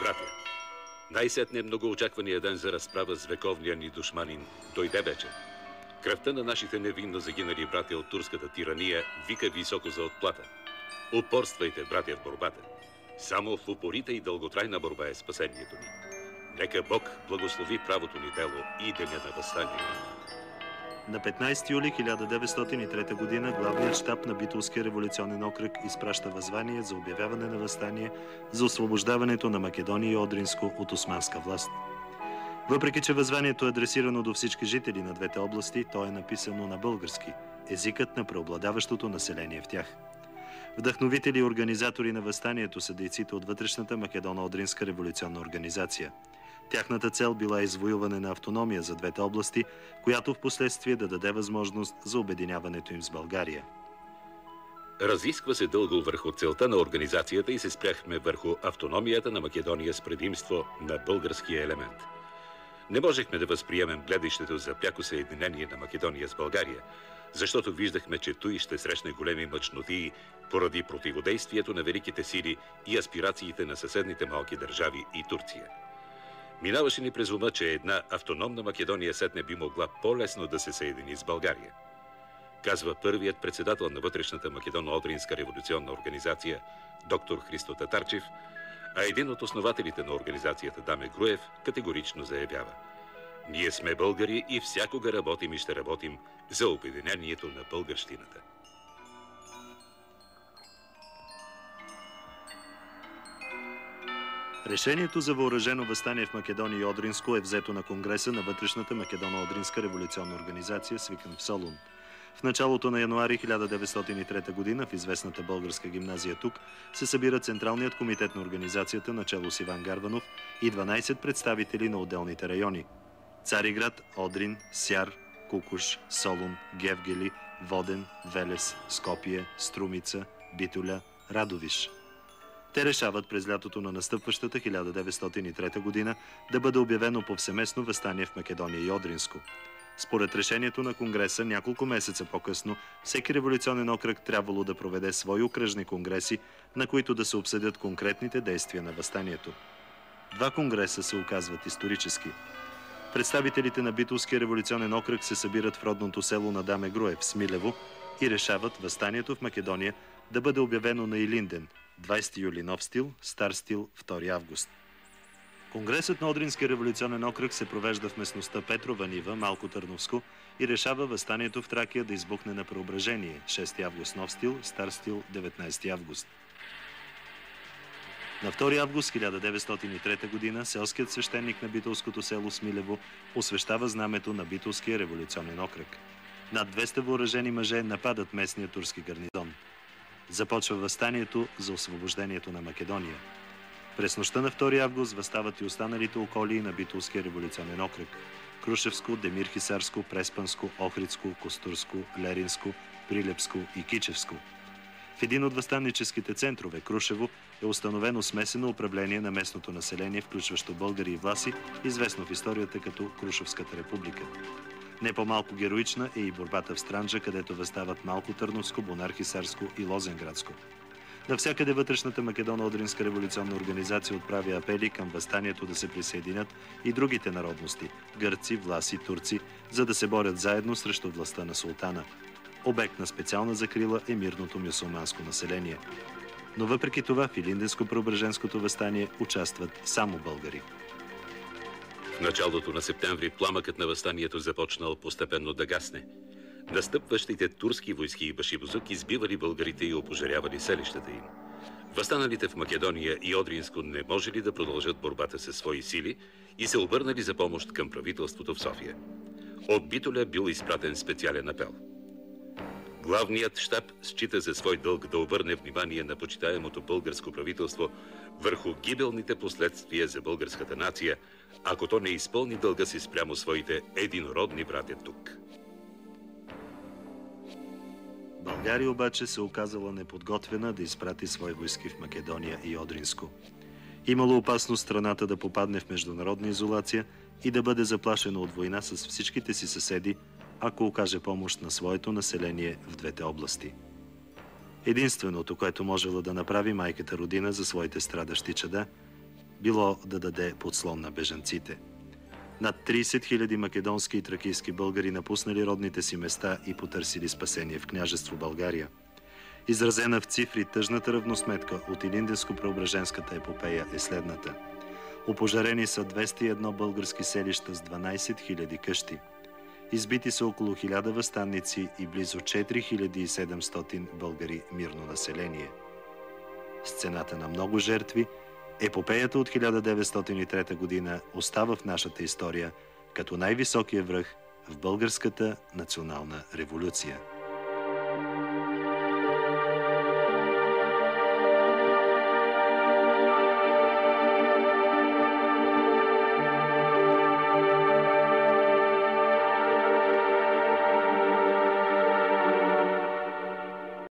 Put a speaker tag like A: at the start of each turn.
A: Братя, най-сетне многоочаквания ден за разправа с вековния ни душманин дойде вече. Кръвта на нашите невинно загинали братя от турската тирания вика високо за отплата. Упорствайте, братя, в борбата. Само в упорита и дълготрайна борба е спасението ни. Нека Бог благослови правото ни дело и деня на въстанието.
B: На 15 юли 1903 година главният щаб на Битолския революционен окръг изпраща възвание за обявяване на въстание за освобождаването на Македония и Одринско от османска власт. Въпреки че възванието е адресирано до всички жители на двете области, то е написано на български, езикът на преобладаващото население в тях. Вдъхновители и организатори на въстанието са дейците от вътрешната Македоно-Одринска революционна организация. Тяхната цел била извоюване на автономия за двете области, която в последствие да даде възможност за обединяването им с България.
A: Разисква се дълго върху целта на организацията и се спряхме върху автономията на Македония с предимство на българския елемент. Не можехме да възприемем гледащето за пряко съединение на Македония с България, защото виждахме, че той ще срещне големи мъчноти поради противодействието на великите сили и аспирациите на съседните малки държави и Турция. Минаваше ни през ума, че една автономна Македония сетне би могла по-лесно да се съедини с България. Казва първият председател на вътрешната Македоно-Одринска революционна организация, доктор Христо Татарчев, а един от основателите на организацията Даме Груев категорично заявява: ние сме българи и всякога работим и ще работим за обединението на българщината.
B: Решението за въоръжено въстание в Македония и Одринско е взето на Конгреса на вътрешната Македоно-Одринска революционна организация, свикан в Солун. В началото на януари 1903 година в известната българска гимназия тук се събира Централният комитет на организацията начело с Иван Гарванов и 12 представители на отделните райони: Цариград, Одрин, Сяр, Кукуш, Солун, Гевгели, Воден, Велес, Скопие, Струмица, Битоля, Радовиш. Те решават през лятото на настъпващата 1903 година да бъде обявено повсеместно въстание в Македония и Одринско. Според решението на Конгреса, няколко месеца по-късно, всеки революционен окръг трябвало да проведе свои окръжни конгреси, на които да се обсъдят конкретните действия на въстанието. Два конгреса се оказват исторически. Представителите на Битолския революционен окръг се събират в родното село на Даме Груев, Смилево, и решават въстанието в Македония да бъде обявено на Илинден, 20 юли нов стил, стар стил 2 август. Конгресът на Одринския революционен окръг се провежда в местността Петрова нива, Малко Търновско, и решава въстанието в Тракия да избухне на Преображение, 6 август нов стил, стар стил 19 август. На 2 август 1903 година селският свещеник на битолското село Смилево освещава знамето на Битолския революционен окръг. Над 200 въоръжени мъже нападат местния турски гарнизон. Започва въстанието за освобождението на Македония. През нощта на 2 август въстават и останалите околии на Битолския революционен окръг: Крушевско, Демир-Хисарско, Преспанско, Охридско, Костурско, Леринско, Прилепско и Кичевско. В един от въстанническите центрове, Крушево, е установено смесено управление на местното население, включващо българи и власи, известно в историята като Крушевската република. Не по-малко героична е и борбата в Странджа, където въстават Малко Търновско, Бонар-Хисарско и Лозенградско. Навсякъде вътрешната Македоно-Одринска революционна организация отправя апели към въстанието да се присъединят и другите народности – гърци, власи, турци, за да се борят заедно срещу властта на султана. Обект на специална закрила е мирното мюсюлманско население. Но въпреки това в Илинденско-Преображенското въстание участват само българи.
A: В началото на септември пламъкът на въстанието започнал постепенно да гасне. Настъпващите турски войски и башибозук избивали българите и опожарявали селищата им. Въстаналите в Македония и Одринско не можели да продължат борбата със свои сили и се обърнали за помощ към правителството в София. От Битоля бил изпратен специален апел. Главният щаб счита за свой дълг да обърне внимание на почитаемото българско правителство върху гибелните последствия за българската нация, ако то не изпълни дълга си спрямо своите единородни братя тук.
B: България обаче се оказала неподготвена да изпрати свои войски в Македония и Одринско. Имало опасност страната да попадне в международна изолация и да бъде заплашена от война с всичките си съседи, ако окаже помощ на своето население в двете области. Единственото, което можела да направи майката родина за своите страдащи чада, било да даде подслон на бежанците. Над 30 000 македонски и тракийски българи напуснали родните си места и потърсили спасение в княжество България. Изразена в цифри, тъжната равносметка от Илинденско-Преображенската епопея е следната. Опожарени са 201 български селища с 12 000 къщи. Избити са около 1000 въстанници и близо 4700 българи мирно население. С цената на много жертви, епопеята от 1903 година остава в нашата история като най-високия връх в българската национална революция.